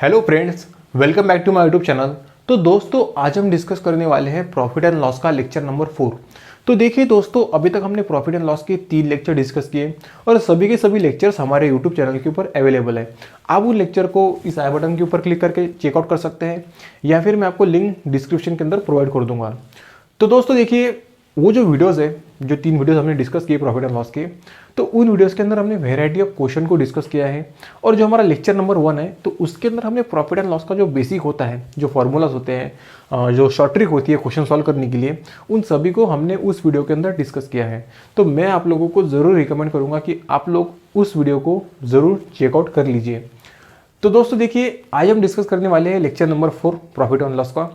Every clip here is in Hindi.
Hello friends, welcome back to my YouTube channel. तो दोस्तों, आज हम डिस्कस करने वाले हैं प्रॉफिट एंड लॉस का लेक्चर नंबर 4। तो देखिए दोस्तों, अभी तक हमने प्रॉफिट एंड लॉस के 3 लेक्चर डिस्कस किए और सभी के सभी लेक्चर्स हमारे यूट्यूब चैनल के ऊपर अवेलेबल है। आप उन लेक्चर को इस आई बटन के ऊपर क्लिक करके चेकआउट कर सकते हैं या फिर मैं आपको लिंक डिस्क्रिप्शन के अंदर प्रोवाइड कर दूंगा। तो दोस्तों देखिए, वो जो वीडियोज़ है, जो 3 वीडियोज़ हमने डिस्कस किए प्रॉफिट एंड लॉस के, तो उन वीडियोज़ के अंदर हमने वेराइटी ऑफ क्वेश्चन को डिस्कस किया है। और जो हमारा लेक्चर नंबर 1 है, तो उसके अंदर हमने प्रॉफिट एंड लॉस का जो बेसिक होता है, जो फॉर्मूलाज होते हैं, जो शॉर्ट ट्रिक होती है क्वेश्चन सॉल्व करने के लिए, उन सभी को हमने उस वीडियो के अंदर डिस्कस किया है। तो मैं आप लोगों को ज़रूर रिकमेंड करूँगा कि आप लोग उस वीडियो को ज़रूर चेकआउट कर लीजिए। तो दोस्तों देखिए, आज हम डिस्कस करने वाले हैं lecture number 4 profit and loss का।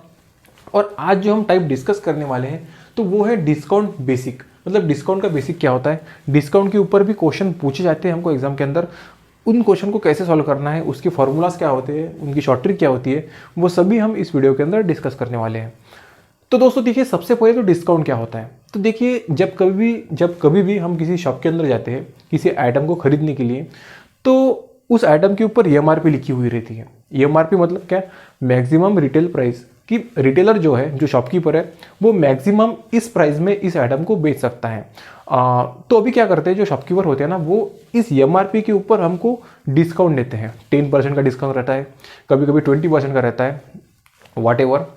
और आज जो हम टाइप डिस्कस करने वाले हैं, तो वो है डिस्काउंट बेसिक। मतलब डिस्काउंट का बेसिक क्या होता है, डिस्काउंट के ऊपर भी क्वेश्चन पूछे जाते हैं हमको एग्जाम के अंदर। उन क्वेश्चन को कैसे सॉल्व करना है, उसके फॉर्मूलाज क्या होते हैं, उनकी शॉर्ट ट्रिक क्या होती है, वो सभी हम इस वीडियो के अंदर डिस्कस करने वाले हैं। तो दोस्तों देखिए, सबसे पहले तो डिस्काउंट क्या होता है। तो देखिए, जब कभी भी हम किसी शॉप के अंदर जाते हैं किसी आइटम को खरीदने के लिए, तो उस आइटम के ऊपर एमआरपी लिखी हुई रहती है। एमआरपी मतलब क्या, मैक्सिमम रिटेल प्राइस, कि रिटेलर जो है, जो शॉपकीपर है, वो मैक्सिमम इस प्राइस में इस आइटम को बेच सकता है। तो अभी क्या करते हैं, जो शॉपकीपर होते हैं ना, वो इस एमआरपी के ऊपर हमको डिस्काउंट देते हैं। 10% का डिस्काउंट रहता है, कभी कभी 20% का रहता है, वॉटेवर।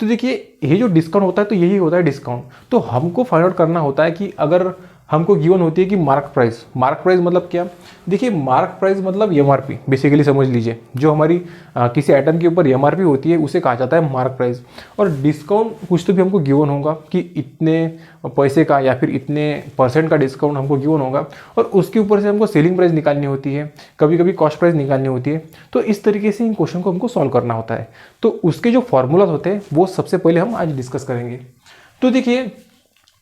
तो देखिए, ये जो डिस्काउंट होता है, तो यही होता है डिस्काउंट। तो हमको फाइंड आउट करना होता है कि अगर हमको गिवन होती है कि मार्क प्राइस मतलब क्या। देखिए, मार्क प्राइस मतलब एमआरपी, बेसिकली समझ लीजिए, जो हमारी किसी आइटम के ऊपर एमआरपी होती है उसे कहा जाता है मार्क प्राइस। और डिस्काउंट कुछ तो भी हमको गिवन होगा कि इतने पैसे का या फिर इतने % का डिस्काउंट हमको गिवन होगा, और उसके ऊपर से हमको सेलिंग प्राइस निकालनी होती है, कभी कभी कॉस्ट प्राइस निकालनी होती है। तो इस तरीके से इन क्वेश्चन को हमको सॉल्व करना होता है। तो उसके जो फॉर्मूलाज होते हैं वो सबसे पहले हम आज डिस्कस करेंगे। तो देखिए,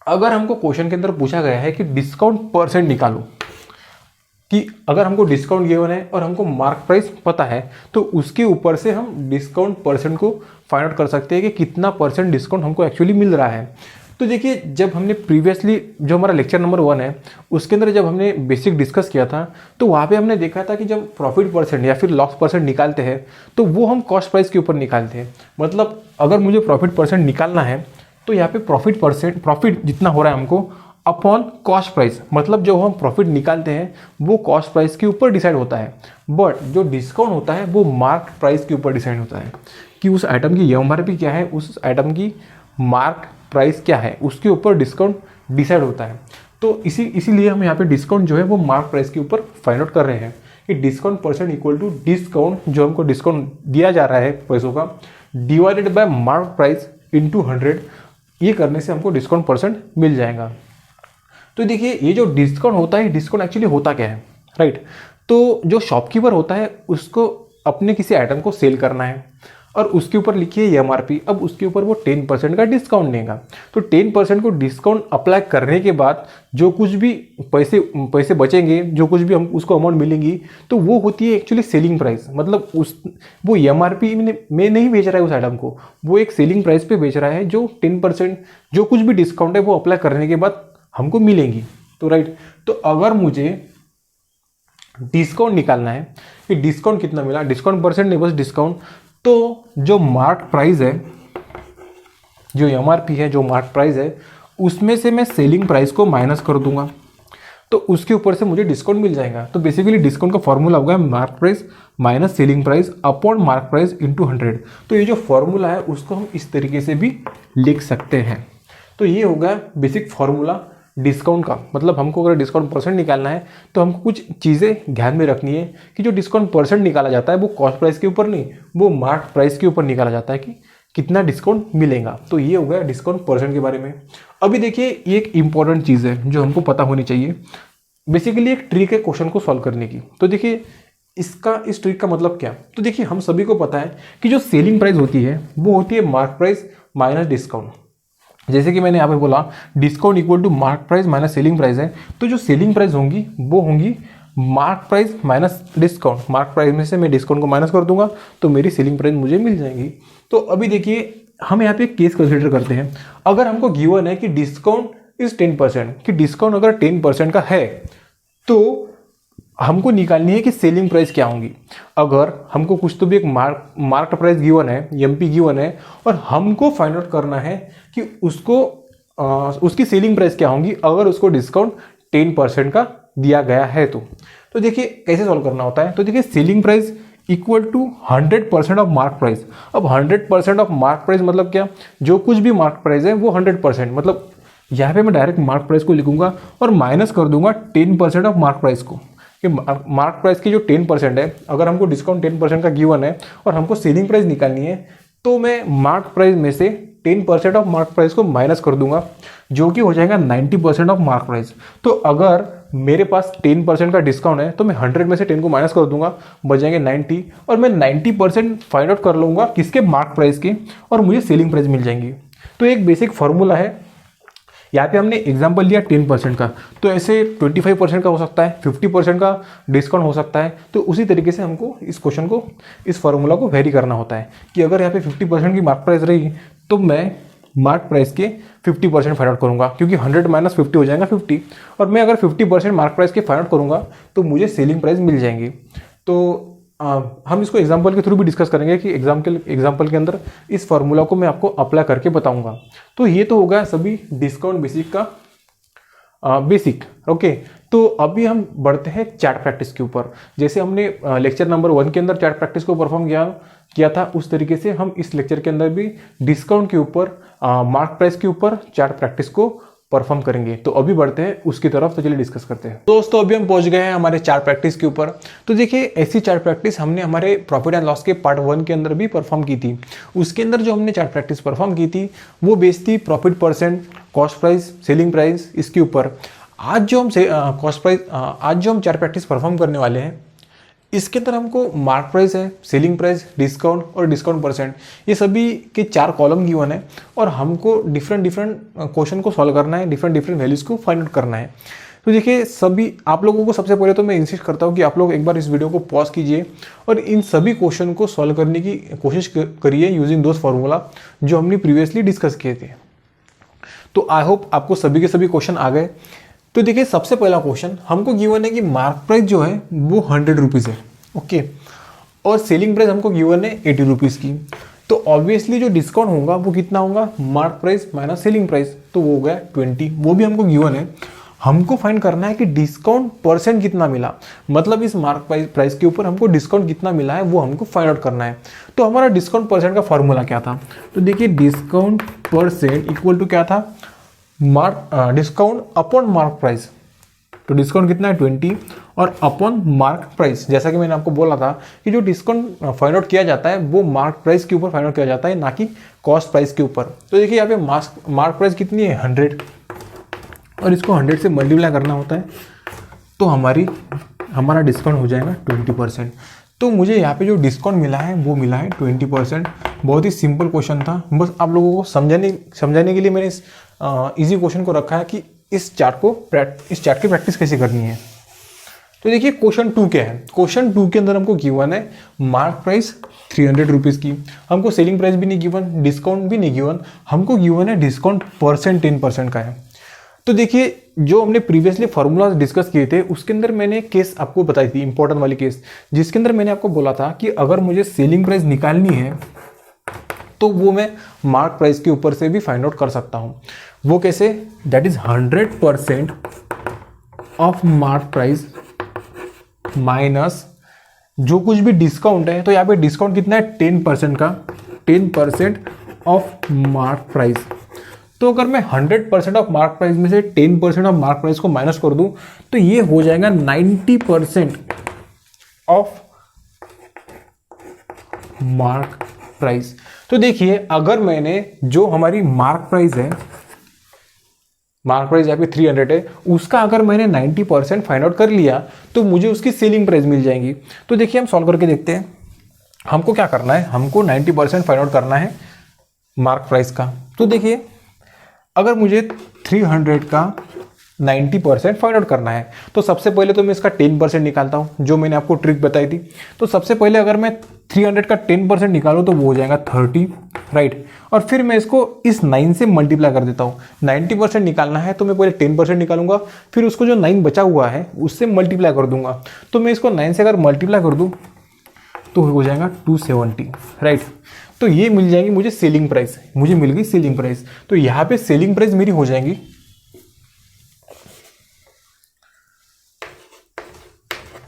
अगर हमको क्वेश्चन के अंदर पूछा गया है कि डिस्काउंट % निकालो, कि अगर हमको डिस्काउंट गिवन है और हमको मार्क प्राइस पता है, तो उसके ऊपर से हम डिस्काउंट % को फाइंड आउट कर सकते हैं कि कितना % डिस्काउंट हमको एक्चुअली मिल रहा है। तो देखिए, जब हमने प्रीवियसली जो हमारा लेक्चर नंबर 1 है, उसके अंदर जब हमने बेसिक डिस्कस किया था, तो वहाँ पे हमने देखा था कि जब प्रॉफिट % या फिर लॉस % निकालते हैं, तो वो हम कॉस्ट प्राइस के ऊपर निकालते हैं। मतलब अगर मुझे प्रॉफिट % निकालना है, तो यहाँ पे प्रॉफिट जितना हो रहा है हमको अपॉन कॉस्ट प्राइस, मतलब जो हम प्रॉफिट निकालते हैं वो कॉस्ट प्राइस के ऊपर डिसाइड होता है। बट जो डिस्काउंट होता है वो मार्क प्राइस के ऊपर डिसाइड होता है, कि उस आइटम की एमआरपी क्या है, उस आइटम की मार्क प्राइस क्या है, उसके ऊपर डिस्काउंट डिसाइड होता है। तो इसीलिए हम यहाँ पे डिस्काउंट जो है वो मार्क प्राइस के ऊपर फाइंड आउट कर रहे हैं कि डिस्काउंट % इक्वल टू डिस्काउंट, जो हमको डिस्काउंट दिया जा रहा है पैसों का, divided by mark price into 100। ये करने से हमको डिस्काउंट % मिल जाएगा। तो देखिए, ये जो डिस्काउंट होता है, डिस्काउंट एक्चुअली होता क्या है, राइट। तो जो शॉपकीपर होता है, उसको अपने किसी आइटम को सेल करना है और उसके ऊपर लिखिए एमआरपी। अब उसके ऊपर वो 10% का डिस्काउंट देगा। तो 10% को डिस्काउंट अप्लाई करने के बाद जो कुछ भी पैसे बचेंगे, जो कुछ भी हम उसको अमाउंट मिलेंगी, तो वो होती है एक्चुअली सेलिंग प्राइस। मतलब वो एमआरपी में नहीं बेच रहा है उस आइटम को, वो एक सेलिंग प्राइस पे बेच रहा है, जो 10% जो कुछ भी डिस्काउंट है वो अप्लाई करने के बाद हमको मिलेंगी। तो राइट, तो अगर मुझे डिस्काउंट निकालना है कि डिस्काउंट कितना मिला, डिस्काउंट % नहीं, बस डिस्काउंट, तो जो मार्क प्राइस है, जो एमआरपी है, जो मार्क प्राइस है, उसमें से मैं सेलिंग प्राइस को माइनस कर दूंगा, तो उसके ऊपर से मुझे डिस्काउंट मिल जाएगा। तो बेसिकली डिस्काउंट का फॉर्मूला होगा mark price minus selling price upon mark price into 100। तो ये जो फॉर्मूला है उसको हम इस तरीके से भी लिख सकते हैं। तो ये होगा बेसिक फॉर्मूला डिस्काउंट का। मतलब हमको अगर डिस्काउंट % निकालना है, तो हमको कुछ चीज़ें ध्यान में रखनी है कि जो डिस्काउंट % निकाला जाता है वो कॉस्ट प्राइस के ऊपर नहीं, वो मार्क प्राइस के ऊपर निकाला जाता है कि कितना डिस्काउंट मिलेगा। तो ये हो गया डिस्काउंट % के बारे में। अभी देखिए, ये एक इंपॉर्टेंट चीज़ है जो हमको पता होनी चाहिए। बेसिकली एक ट्रिक है क्वेश्चन को सॉल्व करने की। तो देखिए, इस ट्रिक का मतलब क्या। तो देखिए, हम सभी को पता है कि जो सेलिंग प्राइस होती है वो होती है मार्क प्राइस माइनस डिस्काउंट। जैसे कि मैंने यहाँ पे बोला, discount equal to mark price minus selling price है। तो जो सेलिंग प्राइस होंगी वो होंगी mark price minus discount. Mark price में से मैं डिस्काउंट को माइनस कर दूंगा, तो मेरी सेलिंग प्राइस मुझे मिल जाएगी। तो अभी देखिए, हम यहाँ पे एक केस कंसिडर करते हैं। अगर हमको गिवन है कि डिस्काउंट इज 10%, कि डिस्काउंट अगर 10% का है, तो हमको निकालनी है कि सेलिंग प्राइस क्या होंगी। अगर हमको कुछ तो भी एक मार्केट प्राइस गिवन है, एमपी गिवन है, और हमको फाइंड आउट करना है कि उसकी सेलिंग प्राइस क्या होंगी अगर उसको डिस्काउंट 10% का दिया गया है। तो देखिए कैसे सॉल्व करना होता है। तो देखिए selling price equal to 100% off mark price. अब 100% ऑफ मार्क प्राइस मतलब क्या, जो कुछ भी मार्क प्राइस है वो 100%, मतलब यहाँ पे मैं डायरेक्ट मार्क प्राइस को लिखूंगा और माइनस कर दूंगा 10% ऑफ मार्क प्राइस को, कि मार्क प्राइस की जो 10% है, अगर हमको डिस्काउंट 10% का गिवन है और हमको सेलिंग प्राइस निकालनी है, तो मैं मार्क प्राइस में से 10% ऑफ मार्क प्राइस को माइनस कर दूंगा, जो कि हो जाएगा 90% ऑफ मार्क प्राइस। तो अगर मेरे पास 10% का डिस्काउंट है तो मैं 100 में से 10 को माइनस कर दूंगा, बच जाएंगे 90, और मैं 90% फाइंड आउट कर लूँगा किसके, मार्क प्राइस के, और मुझे सेलिंग प्राइस मिल जाएंगी। तो एक बेसिक फार्मूला है। यहाँ पे हमने एग्जाम्पल लिया 10% का, तो ऐसे 25% का हो सकता है, 50% का डिस्काउंट हो सकता है। तो उसी तरीके से हमको इस क्वेश्चन को, इस फार्मूला को वेरी करना होता है कि अगर यहाँ पे 50% की मार्क प्राइस रही तो मैं मार्क प्राइस के 50% फाइंड आउट करूँगा, क्योंकि 100 माइनस 50 हो जाएगा 50, और मैं अगर 50% मार्क प्राइस के फाइंड आउट करूँगा तो मुझे सेलिंग प्राइस मिल जाएंगी। तो हम इसको एग्जाम्पल के थ्रू भी डिस्कस करेंगे कि एग्जाम्पल के अंदर इस फार्मूला को मैं आपको अप्लाई करके बताऊंगा। तो ये तो हो गया सभी डिस्काउंट बेसिक का बेसिक। ओके, तो अभी हम बढ़ते हैं चार्ट प्रैक्टिस के ऊपर। जैसे हमने लेक्चर नंबर 1 के अंदर चार्ट प्रैक्टिस को परफॉर्म किया था, उस तरीके से हम इस लेक्चर के अंदर भी डिस्काउंट के ऊपर, मार्क प्राइस के ऊपर चार्ट प्रैक्टिस को परफॉर्म करेंगे। तो अभी बढ़ते हैं उसकी तरफ, तो चलिए डिस्कस करते हैं। दोस्तों अभी हम पहुंच गए हैं हमारे चार्ट प्रैक्टिस के ऊपर। तो देखिए ऐसी चार्ट प्रैक्टिस हमने हमारे प्रॉफिट एंड लॉस के पार्ट 1 के अंदर भी परफॉर्म की थी। उसके अंदर जो हमने चार्ट प्रैक्टिस परफॉर्म की थी वो बेस्ड थी profit percent, cost price, selling price, इसके ऊपर। आज जो हम आज जो हम चार्ट प्रैक्टिस परफॉर्म करने वाले हैं, इसके अंदर हमको मार्क प्राइस है, सेलिंग प्राइस, डिस्काउंट और डिस्काउंट परसेंट, ये सभी के 4 कॉलम गिवन है, और हमको डिफरेंट क्वेश्चन को सॉल्व करना है, डिफरेंट वैल्यूज को फाइंड आउट करना है। तो देखिए सभी आप लोगों को सबसे पहले तो मैं इंसिस्ट करता हूँ कि आप लोग एक बार इस वीडियो को पॉज कीजिए और इन सभी क्वेश्चन को सॉल्व करने की कोशिश करिए यूजिंग दोज फार्मूला जो हमने प्रीवियसली डिस्कस किए थे। तो आई होप आपको सभी के सभी क्वेश्चन आ गए। तो देखिए सबसे पहला क्वेश्चन हमको गिवन है कि मार्क प्राइस जो है वो 100 रुपीज़ है, ओके, और सेलिंग प्राइस हमको गिवन है 80 रुपीज़ की। तो ऑब्वियसली जो डिस्काउंट होगा वो कितना होगा, mark price minus selling price, तो वो हो गया 20, वो भी हमको गिवन है। हमको फाइंड करना है कि डिस्काउंट परसेंट कितना मिला, मतलब इस मार्क प्राइस के ऊपर हमको डिस्काउंट कितना मिला है वो हमको फाइंड आउट करना है। तो हमारा डिस्काउंट परसेंट का फॉर्मूला क्या था, तो देखिए डिस्काउंट परसेंट इक्वल टू क्या था, डिस्काउंट अपॉन मार्क प्राइस। तो डिस्काउंट कितना है 20 और अपॉन मार्क प्राइस, जैसा कि मैंने आपको बोला था कि जो डिस्काउंट फाइंड आउट किया जाता है वो मार्क प्राइस के ऊपर फाइंड आउट किया जाता है, ना कि कॉस्ट प्राइस के ऊपर। तो देखिए यहाँ पे मार्क प्राइस कितनी है 100, और इसको 100 से मल्टीप्लाई करना होता है, तो हमारा डिस्काउंट हो जाएगा 20%। तो मुझे यहाँ पे जो डिस्काउंट मिला है वो मिला है 20%। बहुत ही सिंपल क्वेश्चन था, बस आप लोगों को समझाने के लिए मैंने इस इजी क्वेश्चन को रखा है कि इस चार्ट की प्रैक्टिस कैसे करनी है। तो देखिए क्वेश्चन 2 क्या है, क्वेश्चन 2 के अंदर हमको गिवन है मार्क प्राइस 300 रुपीज़ की, हमको सेलिंग प्राइस भी नहीं गिवन, डिस्काउंट भी नहीं गिवन, हमको गिवन है डिस्काउंट परसेंट 10% का है। तो देखिए जो हमने प्रीवियसली फार्मूला डिस्कस किए थे उसके अंदर मैंने केस आपको बताई थी, इंपॉर्टेंट वाली केस, जिसके अंदर मैंने आपको बोला था कि अगर मुझे सेलिंग प्राइस निकालनी है तो वो मैं मार्क प्राइस के ऊपर से भी फाइंड आउट कर सकता हूं। वो कैसे, that is 100% off mark price minus जो कुछ भी डिस्काउंट है। तो यहाँ पे डिस्काउंट कितना है 10% का, 10% ऑफ मार्क प्राइस। तो अगर मैं 100% ऑफ मार्क प्राइस में से 10% ऑफ मार्क प्राइस को माइनस कर दूं तो ये हो जाएगा 90% ऑफ मार्क प्राइस। तो देखिए अगर मैंने जो हमारी मार्क प्राइस है, मार्क प्राइस यहाँ पे 300 है, उसका अगर मैंने 90% फाइंड आउट कर लिया तो मुझे उसकी सेलिंग प्राइस मिल जाएगी। तो देखिए हम सॉल्व करके देखते हैं, हमको क्या करना है, हमको 90% फाइंड आउट करना है मार्क प्राइस का। तो देखिए अगर मुझे 300 का 90% फाइंड आउट करना है तो सबसे पहले तो मैं इसका 10% निकालता हूं, जो मैंने आपको ट्रिक बताई थी। तो सबसे पहले अगर मैं 300 का 10% निकालो तो वो हो जाएगा 30, राइट। और फिर मैं इसको इस 9 से मल्टीप्लाई कर देता हूँ। 90% निकालना है तो मैं पहले 10% निकालूंगा, फिर उसको जो 9 बचा हुआ है उससे मल्टीप्लाई कर दूंगा। तो मैं इसको 9 से अगर मल्टीप्लाई कर दूँ तो हो जाएगा 270, राइट। तो ये मिल जाएगी मुझे सेलिंग प्राइस, मुझे मिल गई सेलिंग प्राइस। तो यहाँ पे सेलिंग प्राइस मेरी हो जाएंगी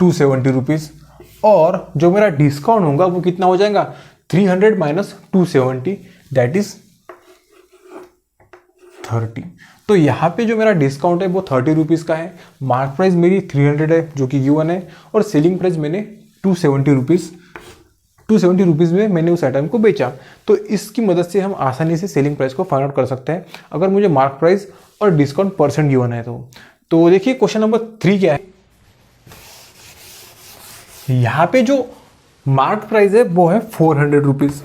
270 रुपीज़, और जो मेरा डिस्काउंट होगा वो कितना हो जाएगा 300 माइनस 270, दैट इज 30। तो यहाँ पे जो मेरा डिस्काउंट है वो 30 रुपीज़ का है, मार्क प्राइस मेरी 300 है जो कि गिवन है, और सेलिंग प्राइस मैंने 270 रुपीज़ में मैंने उस आइटम को बेचा। तो इसकी मदद से हम आसानी से सेलिंग प्राइस को फाइंड आउट कर सकते हैं अगर मुझे मार्क प्राइस और डिस्काउंट परसेंट गिवन है तो देखिए क्वेश्चन नंबर 3 क्या है। यहाँ पे जो मार्क प्राइस है वो है 400 रुपीज़,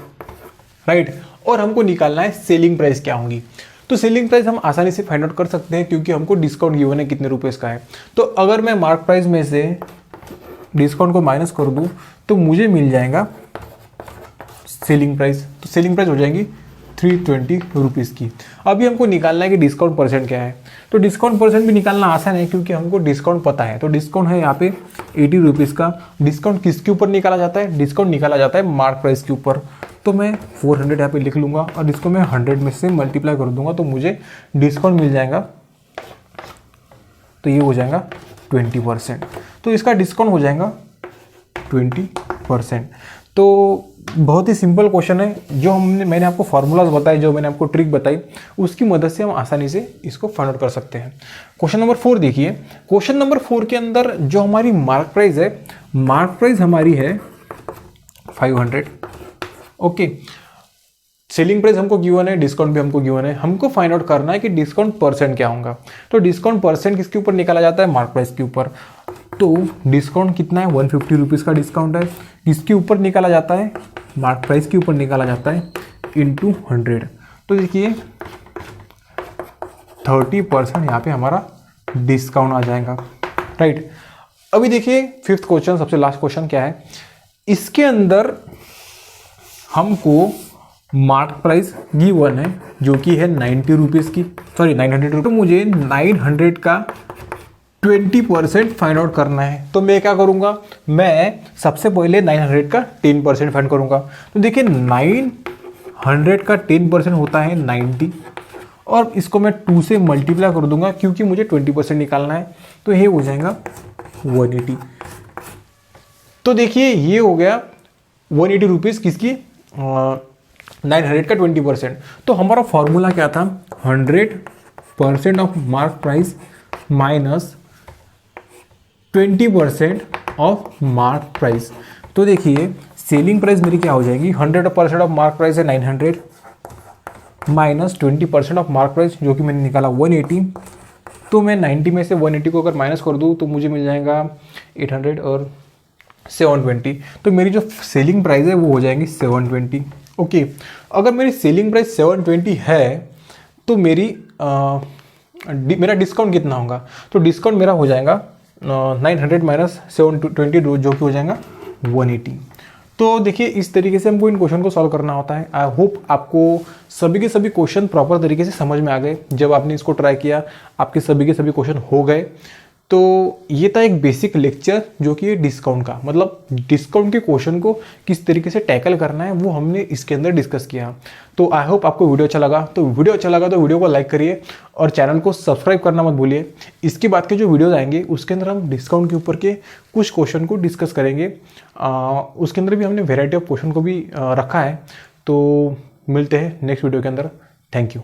राइट। और हमको निकालना है सेलिंग प्राइस क्या होंगी। तो सेलिंग प्राइस हम आसानी से फाइंड आउट कर सकते हैं क्योंकि हमको डिस्काउंट गिवन है कितने रुपीज़ का है। तो अगर मैं मार्क प्राइस में से डिस्काउंट को माइनस कर दूं तो मुझे मिल जाएगा सेलिंग प्राइस। तो सेलिंग प्राइस हो जाएगी 320 रुपीज़ की। अभी हमको निकालना है कि डिस्काउंट परसेंट क्या है। तो डिस्काउंट परसेंट भी निकालना आसान है क्योंकि हमको डिस्काउंट पता है। तो डिस्काउंट है यहाँ पे 80 रुपीज़ का। डिस्काउंट किसके ऊपर निकाला जाता है, डिस्काउंट निकाला जाता है मार्क प्राइस के ऊपर। तो मैं 400 यहाँ पे लिख लूँगा और इसको मैं 100 में से मल्टीप्लाई कर दूंगा तो मुझे डिस्काउंट मिल जाएगा। तो ये हो जाएगा 20%। तो इसका डिस्काउंट हो जाएगा 20%। तो बहुत ही सिंपल क्वेश्चन है। जो मैंने आपको फार्मूलाज बताए, जो मैंने आपको ट्रिक बताई, उसकी मदद से हम आसानी से इसको फाइंड आउट कर सकते हैं। क्वेश्चन नंबर 4 देखिए। क्वेश्चन नंबर 4 के अंदर जो हमारी मार्क प्राइस है, मार्क प्राइस हमारी है 500, ओके। सेलिंग प्राइस हमको गिवन है, डिस्काउंट भी हमको गिवन है। हमको फाइंड आउट करना है कि डिस्काउंट परसेंट क्या होगा। तो डिस्काउंट परसेंट किसके ऊपर निकाला जाता है, मार्क प्राइस के ऊपर। तो डिस्काउंट कितना है, 150 रुपीज़ का डिस्काउंट है। किसके ऊपर निकाला जाता है, मार्क प्राइस के ऊपर निकाला जाता है, इंटू 100। तो देखिए 30% यहाँ पे हमारा डिस्काउंट आ जाएगा, राइट। अभी देखिए 5th क्वेश्चन, सबसे लास्ट क्वेश्चन क्या है। इसके अंदर हमको मार्क प्राइस गिवन है जो कि है 90 रुपीज़ की, सॉरी 900 रुपीज़। तो मुझे 900 का 20% फाइंड आउट करना है। तो मैं क्या करूंगा, मैं सबसे पहले 900 का 10% फाइंड करूंगा। तो देखिए 900 का 10% होता है 90, और इसको मैं 2 से मल्टीप्लाई कर दूंगा क्योंकि मुझे 20% निकालना है। तो ये हो जाएगा 180। तो देखिए ये हो गया 180 रुपीज़ किसकी, 900 का 20%। तो हमारा फॉर्मूला क्या था, 100% off mark price minus 20% of mark price. तो देखिए सेलिंग प्राइस मेरी क्या हो जाएगी, 100% ऑफ मार्क प्राइस है 900 माइनस 20% ऑफ मार्क प्राइस जो कि मैंने निकाला 180। तो मैं 90 में से 180 को अगर माइनस कर दूँ तो मुझे मिल जाएगा 800 और 720। तो मेरी जो सेलिंग प्राइस है वो हो जाएगी 720, ओके। अगर मेरी सेलिंग प्राइस 720 है तो मेरा डिस्काउंट कितना होगा। तो डिस्काउंट मेरा हो जाएगा 900 माइनस 720 जो कि हो जाएगा 180। तो देखिए इस तरीके से हमको इन क्वेश्चन को सॉल्व करना होता है। आई होप आपको सभी के सभी क्वेश्चन प्रॉपर तरीके से समझ में आ गए। जब आपने इसको ट्राई किया आपके सभी के सभी क्वेश्चन हो गए। तो ये था एक बेसिक लेक्चर जो कि डिस्काउंट का, मतलब डिस्काउंट के क्वेश्चन को किस तरीके से टैकल करना है वो हमने इसके अंदर डिस्कस किया। तो आई होप आपको वीडियो अच्छा लगा। तो वीडियो को लाइक करिए और चैनल को सब्सक्राइब करना मत भूलिए। इसके बाद के जो वीडियोस आएंगे उसके अंदर हम डिस्काउंट के ऊपर के कुछ क्वेश्चन को डिस्कस करेंगे। उसके अंदर भी हमने वेराइटी ऑफ क्वेश्चन को भी रखा है। तो मिलते हैं नेक्स्ट वीडियो के अंदर। Thank you.